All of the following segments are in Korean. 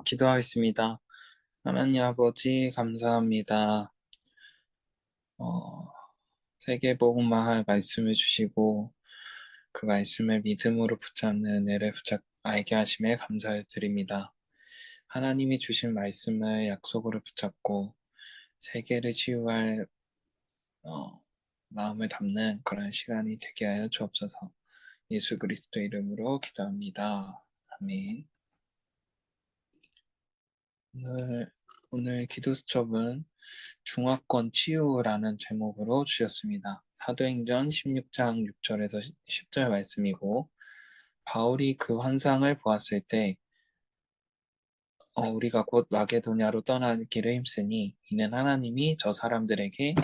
기도하겠습니다. 하나님 아버지, 감사합니다. 어, 세계복음화할 말씀을 주시고, 그 말씀을 믿음으로 붙잡는 은혜를 알게 하심에 감사드립니다. 하나님이 주신 말씀을 약속으로 붙잡고, 세계를 치유할 마음을 담는 그런 시간이 되게 하여 주옵소서. 예수 그리스도 이름으로 기도합니다. 아멘. 오늘 기도 수첩은 중화권 치유라는 제목으로 주셨습니다. 사도행전 16장 6절에서 10절 말씀이고, 바울이 그 환상을 보았을 때 우리가 곧 마게도냐로 떠나기를 힘쓰니 이는 하나님이 저 사람들에게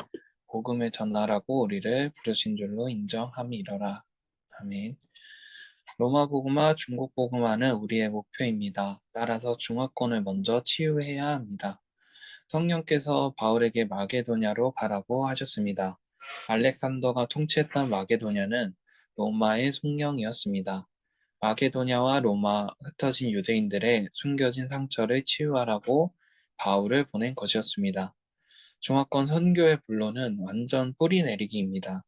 복음을 전하라고 우리를 부르신 줄로 인정함이러라. 아멘. 로마 복음화, 중국 복음화는 우리의 목표입니다. 따라서 중화권을 먼저 치유해야 합니다. 성령께서 바울에게 마게도냐로 가라고 하셨습니다. 알렉산더가 통치했던 마게도냐는 로마의 속령이었습니다. 마게도냐와 로마 흩어진 유대인들의 숨겨진 상처를 치유하라고 바울을 보낸 것이었습니다. 중화권 선교의 본론은 완전 뿌리 내리기입니다.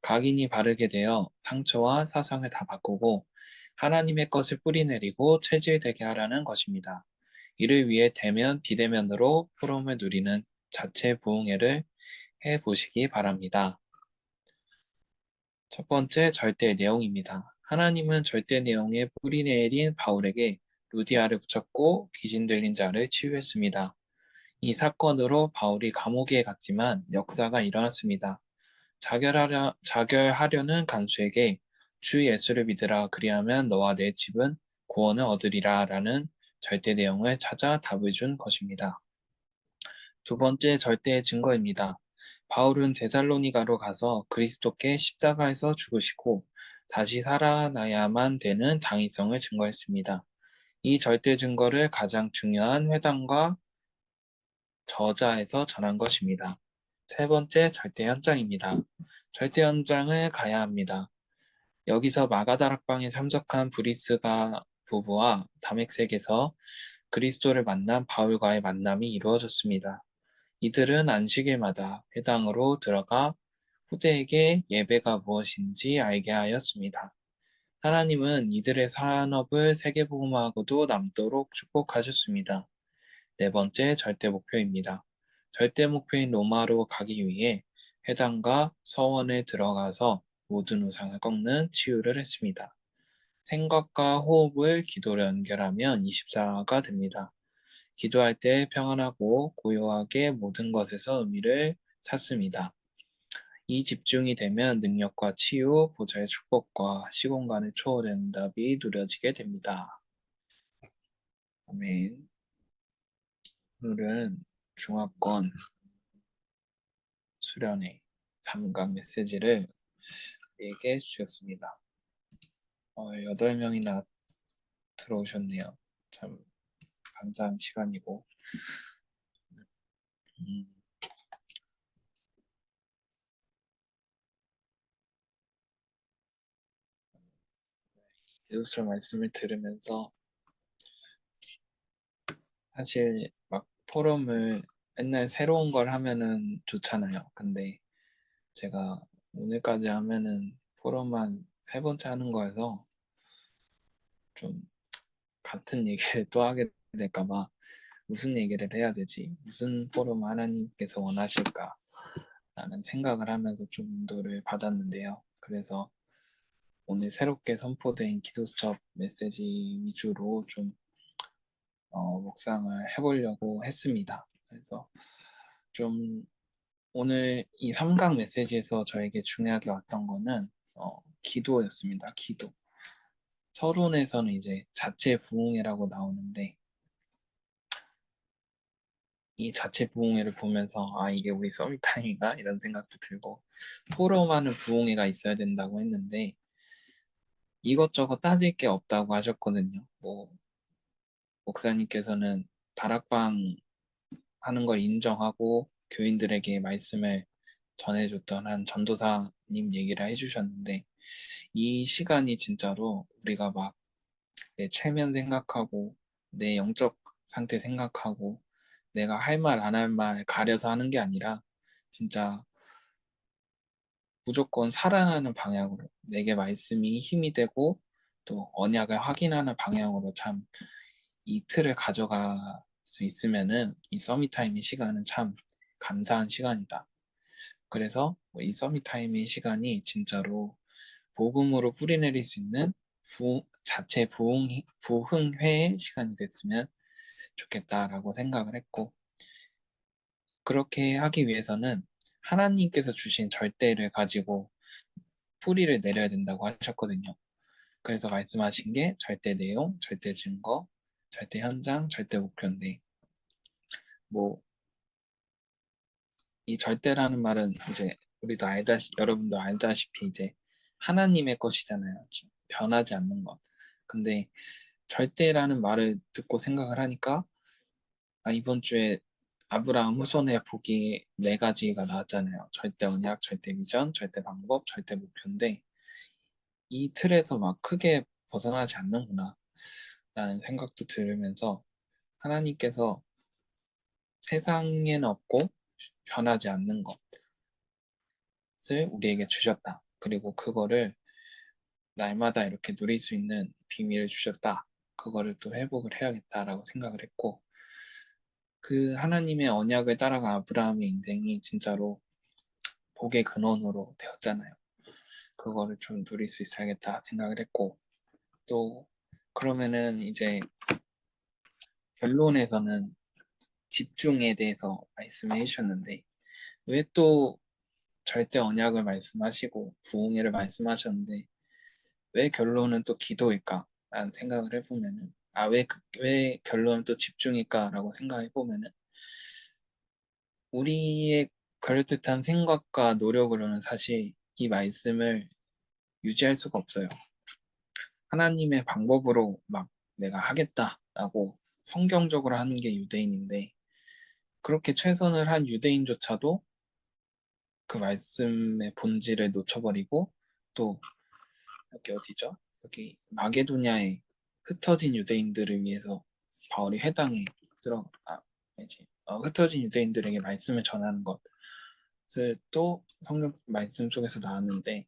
각인이 바르게 되어 상처와 사상을 다 바꾸고 하나님의 것을 뿌리 내리고 체질되게 하라는 것입니다. 이를 위해 대면, 비대면으로 포럼을 누리는 자체 부흥회를 해보시기 바랍니다. 첫 번째, 절대 내용입니다. 하나님은 절대 내용에 뿌리 내린 바울에게 루디아를 붙였고 귀신 들린 자를 치유했습니다. 이 사건으로 바울이 감옥에 갔지만 역사가 일어났습니다. 자결하려는 간수에게 주 예수를 믿으라 그리하면 너와 내 집은 구원을 얻으리라 라는 절대 내용을 찾아 답을 준 것입니다. 두 번째 절대의 증거입니다. 바울은 데살로니가로 가서 그리스도께 십자가에서 죽으시고 다시 살아나야만 되는 당위성을 증거했습니다. 이 절대 증거를 가장 중요한 회당과 저자에서 전한 것입니다. 세 번째 절대 현장입니다. 절대 현장을 가야 합니다. 여기서 마가다락방에 참석한 브리스가 부부와 다맥색에서 그리스도를 만난 바울과의 만남이 이루어졌습니다. 이들은 안식일마다 회당으로 들어가 후대에게 예배가 무엇인지 알게 하였습니다. 하나님은 이들의 산업을 세계복음화하고도 남도록 축복하셨습니다. 네 번째 절대 목표입니다. 절대 목표인 로마로 가기 위해 회당과 서원에 들어가서 모든 우상을 꺾는 치유를 했습니다. 생각과 호흡을 기도로 연결하면 24가 됩니다. 기도할 때 평안하고 고요하게 모든 것에서 의미를 찾습니다. 이 집중이 되면 능력과 치유, 보좌의 축복과 시공간의 초월의 응답이 누려지게 됩니다. 아멘. 오늘은 중화권 수련회 3강 메시지를 얘기해 주셨습니다. 8명이나 들어오셨네요. 참 감사한 시간이고 예수님 말씀을 들으면서 사실 막 포럼을 맨날 새로운 걸 하면은 좋잖아요. 근데 제가 오늘까지 하면은 포럼만 3번째 하는 거여서 좀 같은 얘기를 또 하게 될까봐 무슨 얘기를 해야 되지? 무슨 포럼 하나님께서 원하실까? 라는 생각을 하면서 좀 인도를 받았는데요. 그래서 오늘 새롭게 선포된 기도수첩 메시지 위주로 좀 묵상을 해보려고 했습니다. 그래서 좀 오늘 이 3강 메시지에서 저에게 중요하게 왔던 거는 기도였습니다. 기도. 서론에서는 이제 자체 부흥회라고 나오는데 이 자체 부흥회를 보면서 이게 우리 서밋타임인가 이런 생각도 들고 포럼하는 부흥회가 있어야 된다고 했는데 이것저것 따질 게 없다고 하셨거든요. 뭐 목사님께서는 다락방 하는 걸 인정하고 교인들에게 말씀을 전해줬던 한 전도사님 얘기를 해주셨는데 이 시간이 진짜로 우리가 막 내 체면 생각하고 내 영적 상태 생각하고 내가 할 말 안 할 말 가려서 하는 게 아니라 진짜 무조건 살아나는 방향으로 내게 말씀이 힘이 되고 또 언약을 확인하는 방향으로 참 이 틀을 가져갈 수 있으면은 이 서밋타임의 시간은 참 감사한 시간이다. 그래서 이 서밋타임의 시간이 진짜로 복음으로 뿌리내릴 수 있는 자체 부흥회의 시간이 됐으면 좋겠다라고 생각을 했고, 그렇게 하기 위해서는 하나님께서 주신 절대를 가지고 뿌리를 내려야 된다고 하셨거든요. 그래서 말씀하신 게 절대 내용, 절대 증거, 절대 현장, 절대 목표인데, 뭐 이 절대라는 말은 이제 여러분도 알다시피 이제 하나님의 것이잖아요. 변하지 않는 것. 근데 절대라는 말을 듣고 생각을 하니까 이번 주에 아브라함 후손의 복이 네 가지가 나왔잖아요. 절대 언약, 절대 비전, 절대 방법, 절대 목표인데 이 틀에서 막 크게 벗어나지 않는구나 라는 생각도 들으면서 하나님께서 세상에는 없고 변하지 않는 것을 우리에게 주셨다. 그리고 그거를 날마다 이렇게 누릴 수 있는 비밀을 주셨다. 그거를 또 회복을 해야겠다라고 생각을 했고 그 하나님의 언약을 따라간 아브라함의 인생이 진짜로 복의 근원으로 되었잖아요. 그거를 좀 누릴 수 있어야겠다 생각을 했고 또 그러면은 이제 결론에서는 집중에 대해서 말씀을 해주셨는데 왜 또 절대 언약을 말씀하시고 부흥회를 말씀하셨는데 왜 결론은 또 기도일까? 라는 생각을 해보면은 왜 결론은 또 집중일까라고 생각해보면은 우리의 그럴듯한 생각과 노력으로는 사실 이 말씀을 유지할 수가 없어요. 하나님의 방법으로 막 내가 하겠다라고 성경적으로 하는 게 유대인인데 그렇게 최선을 한 유대인조차도 그 말씀의 본질을 놓쳐버리고 또 여기 어디죠? 여기 마게도냐에 흩어진 유대인들을 위해서 바울이 회당에 들어 흩어진 유대인들에게 말씀을 전하는 것을 또 성경 말씀 속에서 나왔는데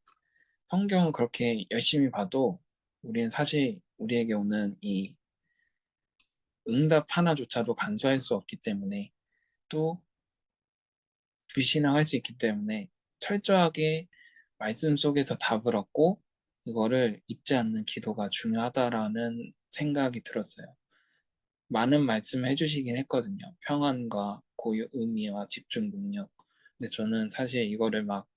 성경을 그렇게 열심히 봐도 우리는 사실 우리에게 오는 이 응답 하나조차도 간수할 수 없기 때문에 또 불신앙할 수 있기 때문에 철저하게 말씀 속에서 답을 얻고 이거를 잊지 않는 기도가 중요하다라는 생각이 들었어요. 많은 말씀을 해주시긴 했거든요. 평안과 고유 의미와 집중 능력. 근데 저는 사실 이거를 막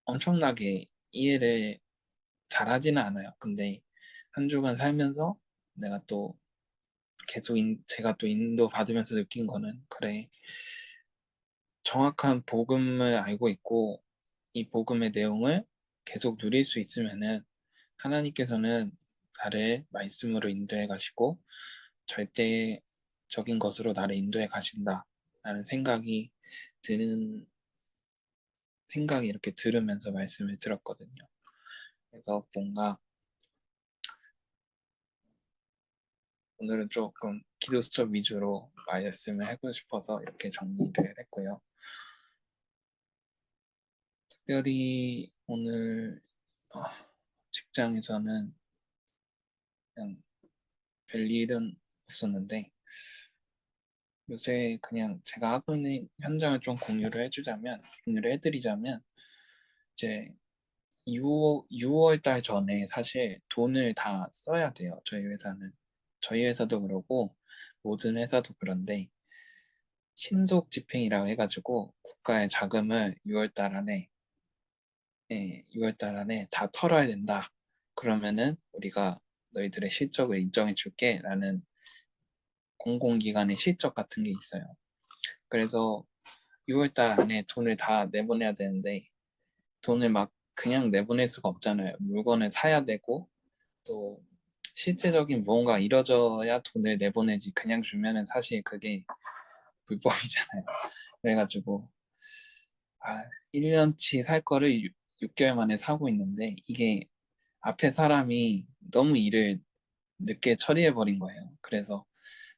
엄청나게 이해를 잘하지는 않아요. 근데 한 주간 살면서 내가 또 제가 또 인도 받으면서 느낀 거는 그래 정확한 복음을 알고 있고 이 복음의 내용을 계속 누릴 수 있으면은 하나님께서는 나를 말씀으로 인도해 가시고 절대적인 것으로 나를 인도해 가신다라는 드는 생각이 이렇게 들으면서 말씀을 들었거든요. 그래서 뭔가 오늘은 조금 기도 수첩 위주로 말씀을 하고 싶어서 이렇게 정리를 했고요. 특별히 오늘 직장에서는 그냥 별일은 없었는데 요새 그냥 제가 하고 있는 현장을 좀 공유를 해드리자면 이제 6월 달 전에 사실 돈을 다 써야 돼요. 저희 회사는. 저희 회사도 그러고 모든 회사도 그런데 신속 집행이라고 해가지고 국가의 자금을 6월 달 안에 다 털어야 된다. 그러면은 우리가 너희들의 실적을 인정해 줄게 라는 공공기관의 실적 같은 게 있어요. 그래서 6월 달 안에 돈을 다 내보내야 되는데 돈을 막 그냥 내보낼 수가 없잖아요. 물건을 사야 되고 또 실제적인 무언가 이뤄져야 돈을 내보내지 그냥 주면은 사실 그게 불법이잖아요. 그래가지고 1년치 살 거를 6개월 만에 사고 있는데 이게 앞에 사람이 너무 일을 늦게 처리해버린 거예요. 그래서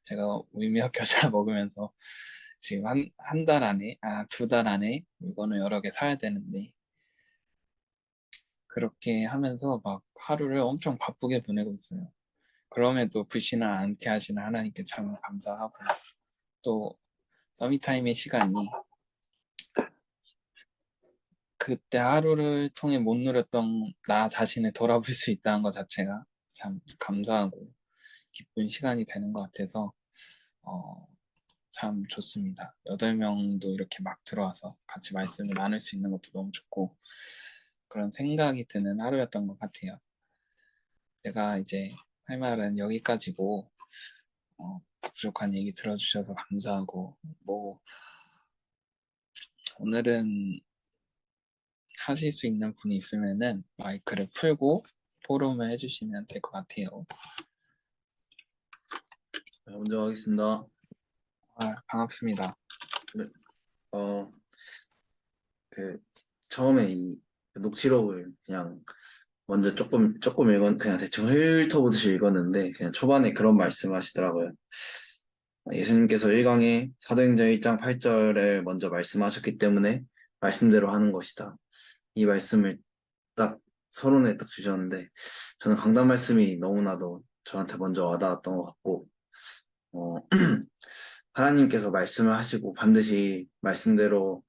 제가 우유미역 겨자 먹으면서 지금 한 달 안에, 2달 안에 물건을 여러 개 사야 되는데, 그렇게 하면서 막 하루를 엄청 바쁘게 보내고 있어요. 그럼에도 불신을 않게 하시는 하나님께 참 감사하고, 또 서밋타임의 시간이 그때 하루를 통해 못 누렸던 나 자신을 돌아볼 수 있다는 것 자체가 참 감사하고 기쁜 시간이 되는 것 같아서 어, 참 좋습니다. 8명도 이렇게 막 들어와서 같이 말씀을 나눌 수 있는 것도 너무 좋고 그런 생각이 드는 하루였던 것 같아요. 제가 이제 할 말은 여기까지고 부족한 얘기 들어주셔서 감사하고 뭐 오늘은 하실 수 있는 분이 있으면은 마이크를 풀고 포럼을 해주시면 될 것 같아요. 먼저 하겠습니다. 반갑습니다. 네, 처음에 이 녹취록을 그냥 먼저 조금 그냥 대충 훑어보듯이 읽었는데, 그냥 초반에 그런 말씀 하시더라고요. 예수님께서 1강에 사도행전 1장 8절을 먼저 말씀하셨기 때문에 말씀대로 하는 것이다. 이 말씀을 딱 서론에 딱 주셨는데, 저는 강단 말씀이 너무나도 저한테 먼저 와닿았던 것 같고, 어, 하나님께서 말씀을 하시고 반드시 말씀대로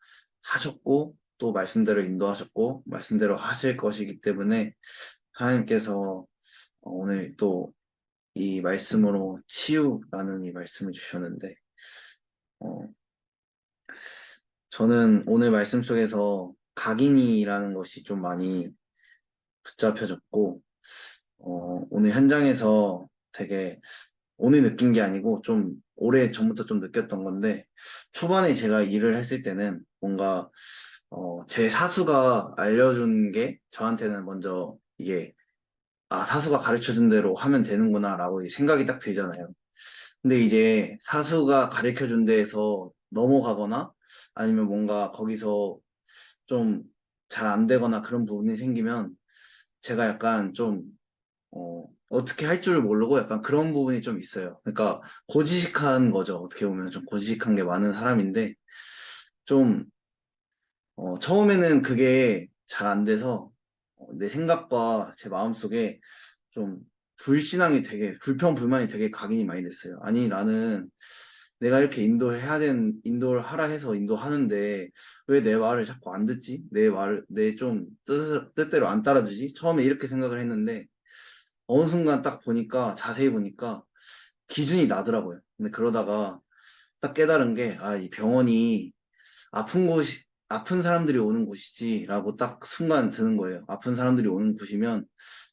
하셨고 또 말씀대로 인도하셨고 말씀대로 하실 것이기 때문에 하나님께서 오늘 또 이 말씀으로 치유라는 이 말씀을 주셨는데 어, 저는 오늘 말씀 속에서 각인이라는 것이 좀 많이 붙잡혀졌고 오늘 현장에서 되게 오늘 느낀 게 아니고 좀 오래 전부터 좀 느꼈던 건데 초반에 제가 일을 했을 때는 뭔가 제 사수가 알려준 게 저한테는 먼저 이게 사수가 가르쳐준 대로 하면 되는구나라고 생각이 딱 들잖아요. 근데 이제 사수가 가르쳐준 데에서 넘어가거나 아니면 뭔가 거기서 좀 잘 안 되거나 그런 부분이 생기면 제가 약간 좀 어떻게 할 줄 모르고 약간 그런 부분이 좀 있어요. 그러니까 고지식한 거죠. 어떻게 보면 좀 고지식한 게 많은 사람인데 좀 처음에는 그게 잘 안 돼서 내 생각과 제 마음속에 좀 불평불만이 되게 각인이 많이 됐어요. 아니, 나는 내가 이렇게 인도를 하라 해서 인도하는데 왜 내 말을 자꾸 안 듣지? 내 좀 뜻대로 안 따라주지? 처음에 이렇게 생각을 했는데 어느 순간 딱 보니까, 자세히 보니까 기준이 나더라고요. 근데 그러다가 딱 깨달은 게, 이 병원이 아픈 사람들이 오는 곳이지라고 딱 순간 드는 거예요. 아픈 사람들이 오는 곳이면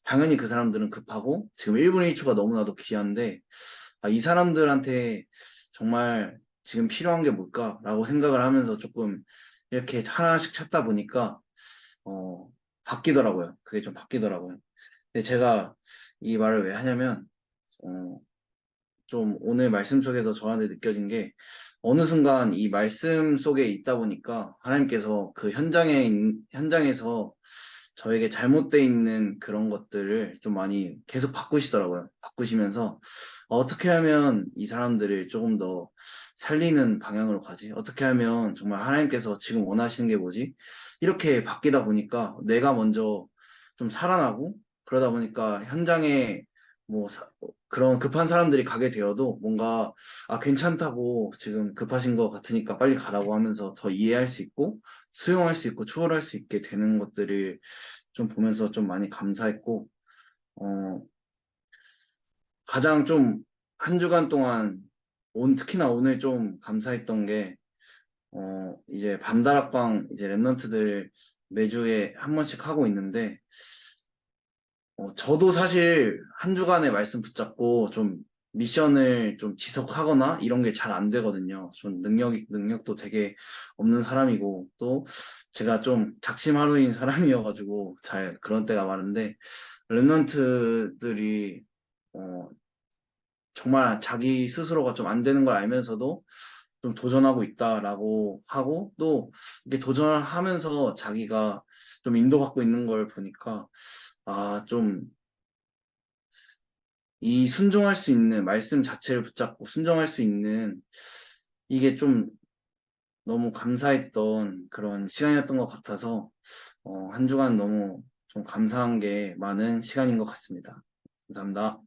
당연히 그 사람들은 급하고 지금 1분 1초가 너무나도 귀한데 이 사람들한테 정말 지금 필요한 게 뭘까라고 생각을 하면서 조금 이렇게 하나씩 찾다 보니까 어, 바뀌더라고요. 그게 좀 바뀌더라고요. 근데 제가 이 말을 왜 하냐면 어, 좀 오늘 말씀 속에서 저한테 느껴진 게 어느 순간 이 말씀 속에 있다 보니까 하나님께서 그 현장에서 저에게 잘못되어 있는 그런 것들을 좀 많이 계속 바꾸시더라고요. 바꾸시면서 어떻게 하면 이 사람들을 조금 더 살리는 방향으로 가지? 어떻게 하면 정말 하나님께서 지금 원하시는 게 뭐지? 이렇게 바뀌다 보니까 내가 먼저 좀 살아나고 그러다 보니까 현장에 뭐 그런 급한 사람들이 가게 되어도 뭔가 괜찮다고 지금 급하신 것 같으니까 빨리 가라고 하면서 더 이해할 수 있고 수용할 수 있고 초월할 수 있게 되는 것들을 좀 보면서 좀 많이 감사했고 어 가장 좀 한 주간 동안 특히나 오늘 좀 감사했던 게 이제 반다락방 이제 랩런트들 매주에 한 번씩 하고 있는데 저도 사실 한 주간의 말씀 붙잡고 좀 미션을 좀 지속하거나 이런 게 잘 안 되거든요. 좀 능력도 되게 없는 사람이고, 또 제가 좀 작심하루인 사람이어가지고 잘 그런 때가 많은데, 랩런트들이, 어, 정말 자기 스스로가 좀 안 되는 걸 알면서도 좀 도전하고 있다라고 하고, 또 이렇게 도전을 하면서 자기가 좀 인도받고 있는 걸 보니까, 좀 이 순종할 수 있는 말씀 자체를 붙잡고 순종할 수 있는 이게 좀 너무 감사했던 그런 시간이었던 것 같아서 한 주간 너무 좀 감사한 게 많은 시간인 것 같습니다. 감사합니다.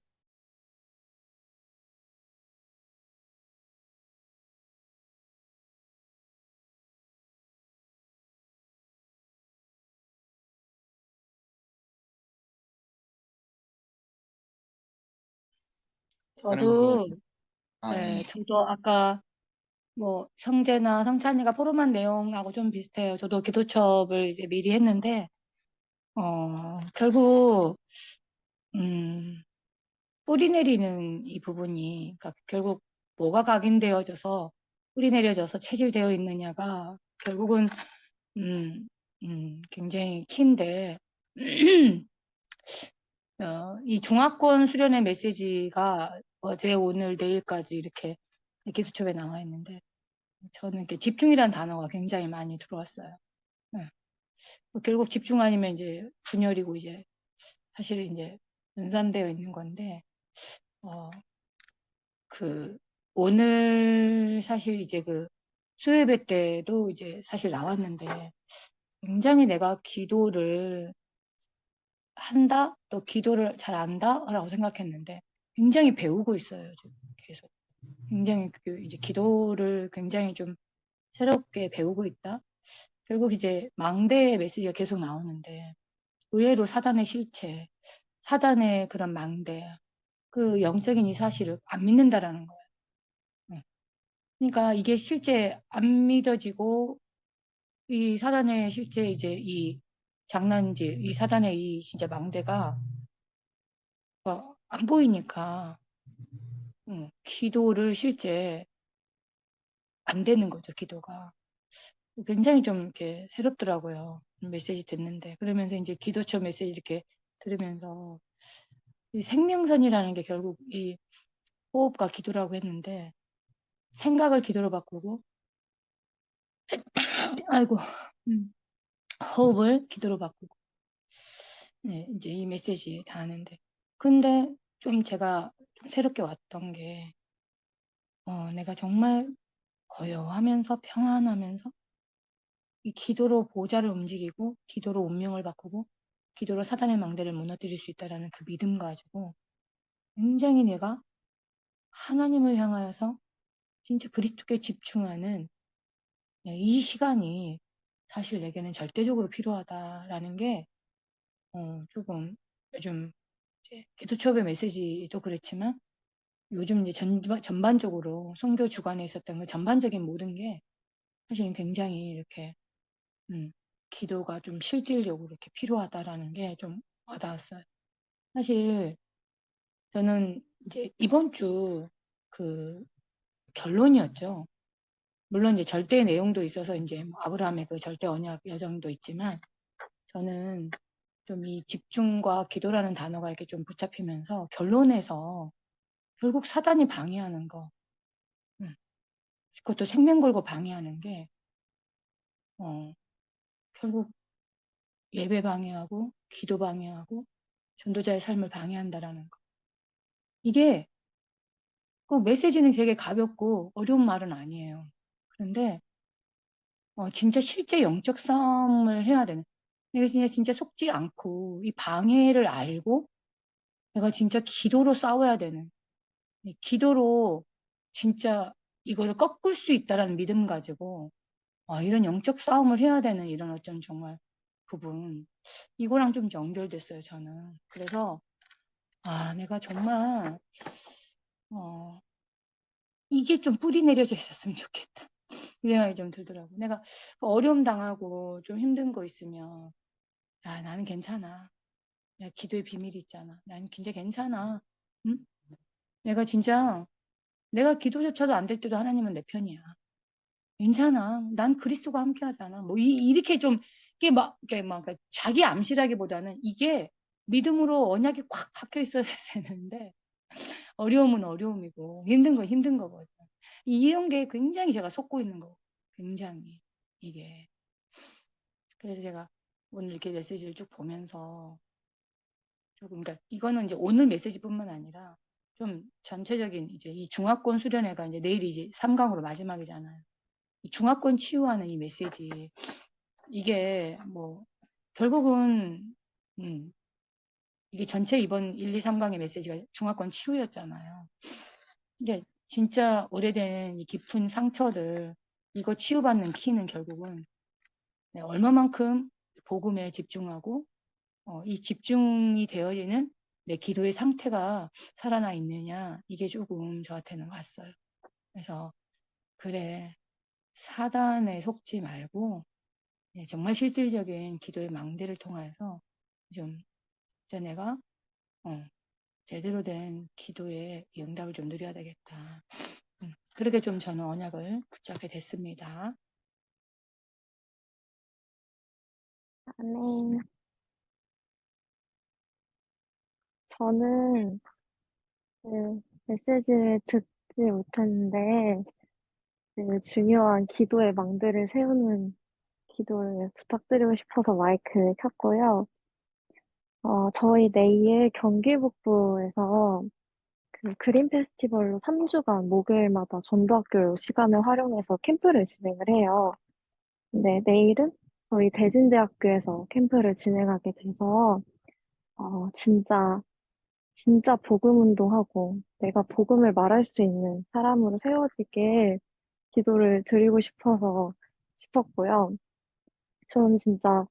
다른 분, 저도, 예. 네, 저도 아까 뭐 성재나 성찬이가 포럼한 내용하고 좀 비슷해요. 저도 기도첩을 이제 미리 했는데, 결국, 음, 뿌리 내리는 이 부분이, 그러니까 결국 뭐가 각인되어져서 뿌리 내려져서 체질되어 있느냐가 결국은, 음, 굉장히 키인데, 이 중화권 수련의 메시지가 어제, 오늘, 내일까지 이렇게 기도첩에 나와 있는데, 저는 이렇게 집중이라는 단어가 굉장히 많이 들어왔어요. 네. 결국 집중 아니면 이제 분열이고 이제 사실 이제 분산되어 있는 건데, 어, 그, 오늘 사실 이제 그 수요예배 때도 이제 사실 나왔는데 굉장히 내가 기도를 한다? 또 기도를 잘 안다? 라고 생각했는데 굉장히 배우고 있어요. 지금 계속. 굉장히 이제 기도를 굉장히 좀 새롭게 배우고 있다? 결국 이제 망대의 메시지가 계속 나오는데 의외로 사단의 실체, 사단의 그런 망대, 그 영적인 이 사실을 안 믿는다라는 거예요. 응. 그러니까 이게 실제 안 믿어지고 이 사단의 실제 이제 이 장난질, 이 사단의 이 진짜 망대가 안 보이니까 기도를 실제 안 되는 거죠, 기도가. 굉장히 좀 이렇게 새롭더라고요. 메시지 듣는데. 그러면서 이제 기도처 메시지 이렇게 들으면서 이 생명선이라는 게 결국 이 호흡과 기도라고 했는데 생각을 기도로 바꾸고 아이고 호흡을 기도로 바꾸고 네, 이제 이 메시지 다 하는데 근데 좀 제가 좀 새롭게 왔던 게 내가 정말 고요하면서 평안하면서 이 기도로 보좌를 움직이고 기도로 운명을 바꾸고 기도로 사단의 망대를 무너뜨릴 수 있다라는 그 믿음 가지고 굉장히 내가 하나님을 향하여서 진짜 그리스도께 집중하는 이 시간이 사실 내게는 절대적으로 필요하다라는 게 조금 요즘 이제 기도초의 메시지도 그렇지만 요즘 이제 전반적으로 선교 주간에 있었던 그 전반적인 모든 게 사실은 굉장히 이렇게 기도가 좀 실질적으로 이렇게 필요하다라는 게 좀 와닿았어요. 사실 저는 이제 이번 주 그 결론이었죠. 물론 이제 절대 내용도 있어서 이제 뭐 아브라함의 그 절대 언약 여정도 있지만 저는 좀 이 집중과 기도라는 단어가 이렇게 좀 붙잡히면서 결론에서 결국 사단이 방해하는 거, 그것도 생명 걸고 방해하는 게 결국 예배 방해하고 기도 방해하고 전도자의 삶을 방해한다라는 거. 이게 그 메시지는 되게 가볍고 어려운 말은 아니에요. 그런데 진짜 실제 영적 싸움을 해야 되는. 내가 진짜 속지 않고 이 방해를 알고 내가 진짜 기도로 싸워야 되는. 이 기도로 진짜 이거를 꺾을 수 있다라는 믿음 가지고 이런 영적 싸움을 해야 되는 이런 어떤 정말 부분. 이거랑 좀 연결됐어요, 저는. 그래서 내가 정말 어, 이게 좀 뿌리 내려져 있었으면 좋겠다. 이 생각이 좀 들더라고. 내가 어려움 당하고 좀 힘든 거 있으면, 야, 나는 괜찮아. 야, 기도의 비밀이 있잖아. 난 진짜 괜찮아. 응? 내가 기도조차도 안 될 때도 하나님은 내 편이야. 괜찮아. 난 그리스도가 함께 하잖아. 뭐, 이렇게 좀, 이게 막, 그러니까 자기 암시라기보다는 이게 믿음으로 언약이 꽉 박혀 있어야 되는데, 어려움은 어려움이고, 힘든 건 힘든 거거든. 이런 게 굉장히 제가 속고 있는 거. 굉장히. 이게. 그래서 제가 오늘 이렇게 메시지를 쭉 보면서 조금, 그러니까 이거는 이제 오늘 메시지뿐만 아니라 좀 전체적인 이제 이 중화권 수련회가 이제 내일이 이제 3강으로 마지막이잖아요. 이 중화권 치유하는 이 메시지, 이게 뭐 결국은 이게 전체 이번 1, 2, 3강의 메시지가 중화권 치유였잖아요. 이제 진짜 오래된 이 깊은 상처들, 이거 치유받는 키는 결국은 네, 얼마만큼 복음에 집중하고 이 집중이 되어 있는 내 기도의 상태가 살아나 있느냐, 이게 조금 저한테는 왔어요. 그래서 그래, 사단에 속지 말고 정말 실질적인 기도의 망대를 통해서 좀 진짜 내가 제대로 된 기도의 응답을 좀 누려야 되겠다. 그렇게 좀 저는 언약을 붙잡게 됐습니다. 아멘. 저는 그 메시지를 듣지 못했는데 그 중요한 기도의 망대를 세우는 기도를 부탁드리고 싶어서 마이크를 켰고요. 저희 내일 경기 북부에서 그 그린 페스티벌로 3주간 목요일마다 전도학교 시간을 활용해서 캠프를 진행을 해요. 근데 내일은 저희 대진대학교에서 캠프를 진행하게 돼서 진짜 복음 운동하고 내가 복음을 말할 수 있는 사람으로 세워지게 기도를 드리고 싶었고요. 저는 진짜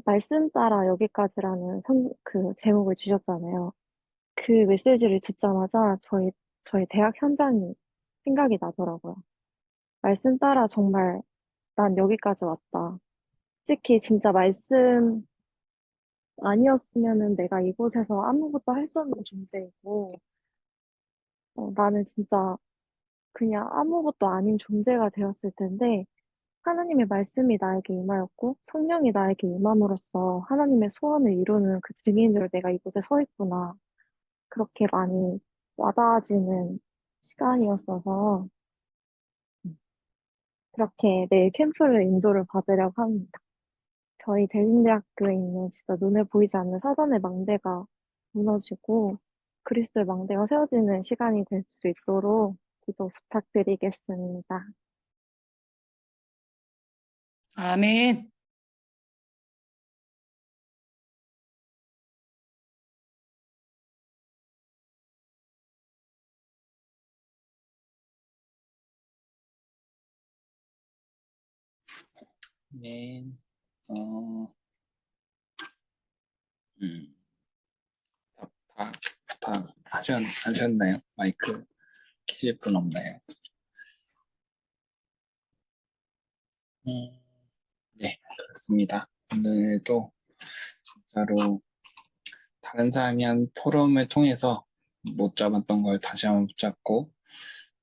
말씀 따라 여기까지라는 그 제목을 주셨잖아요. 그 메시지를 듣자마자 저희 대학 현장이 생각이 나더라고요. 말씀 따라 정말 난 여기까지 왔다. 솔직히 진짜 말씀 아니었으면은 내가 이곳에서 아무것도 할 수 없는 존재이고, 나는 진짜 그냥 아무것도 아닌 존재가 되었을 텐데, 하나님의 말씀이 나에게 임하였고, 성령이 나에게 임함으로써 하나님의 소원을 이루는 그 증인으로 내가 이곳에 서 있구나. 그렇게 많이 와닿아지는 시간이었어서, 그렇게 내일 캠프를 인도를 받으려고 합니다. 저희 대진대학교에 있는 진짜 눈에 보이지 않는 사단의 망대가 무너지고, 그리스도의 망대가 세워지는 시간이 될 수 있도록 기도 부탁드리겠습니다. 아멘. 네. 어, 음, 다, 하셨나요? 마이크 키실 분 없나요? 네, 그렇습니다. 오늘도 진짜로 다른 사람이 한 포럼을 통해서 못 잡았던 걸 다시 한번 붙잡고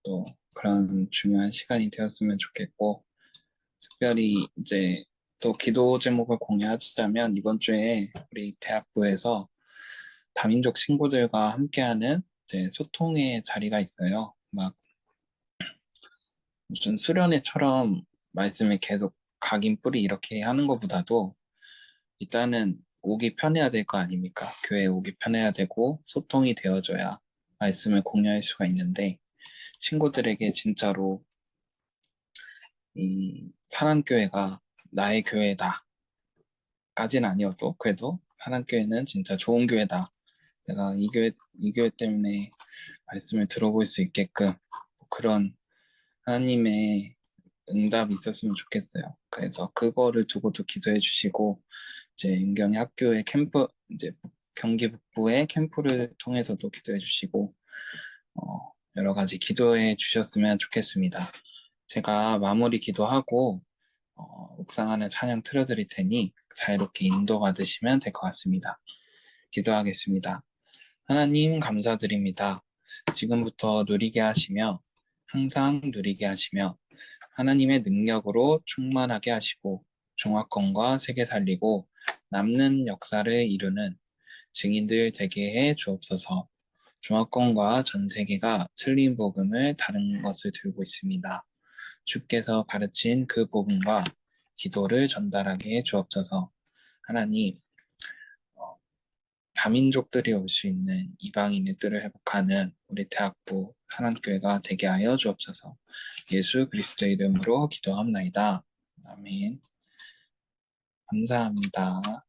또 그런 중요한 시간이 되었으면 좋겠고, 특별히 이제 또 기도 제목을 공유하자면 이번 주에 우리 대학부에서 다민족 친구들과 함께하는 이제 소통의 자리가 있어요. 막 무슨 수련회처럼 말씀을 계속 각인 뿌리 이렇게 하는 것보다도 일단은 오기 편해야 될 거 아닙니까? 교회에 오기 편해야 되고 소통이 되어줘야 말씀을 공유할 수가 있는데, 친구들에게 진짜로 이 사랑교회가 나의 교회다 까지는 아니어도 그래도 하나교회는 진짜 좋은 교회다. 내가 이 교회 때문에 말씀을 들어볼 수 있게끔 그런 하나님의 응답이 있었으면 좋겠어요. 그래서 그거를 두고도 기도해 주시고, 이제 윤경이 학교의 캠프, 이제 경기 북부의 캠프를 통해서도 기도해 주시고, 여러 가지 기도해 주셨으면 좋겠습니다. 제가 마무리 기도하고 묵상 안에 찬양 틀어드릴 테니 자유롭게 인도받으시면 될 것 같습니다. 기도하겠습니다. 하나님 감사드립니다. 지금부터 누리게 하시며 항상 누리게 하시며 하나님의 능력으로 충만하게 하시고 종합권과 세계 살리고 남는 역사를 이루는 증인들 되게 해 주옵소서. 종합권과 전 세계가 틀린 복음을 다른 것을 들고 있습니다. 주께서 가르친 그 복음과 기도를 전달하게 해 주옵소서. 하나님, 다민족들이 올 수 있는 이방인의 뜰을 회복하는 우리 대학부 하나님교회가 되게 하여 주옵소서. 예수 그리스도의 이름으로 기도합나이다. 아멘. 감사합니다.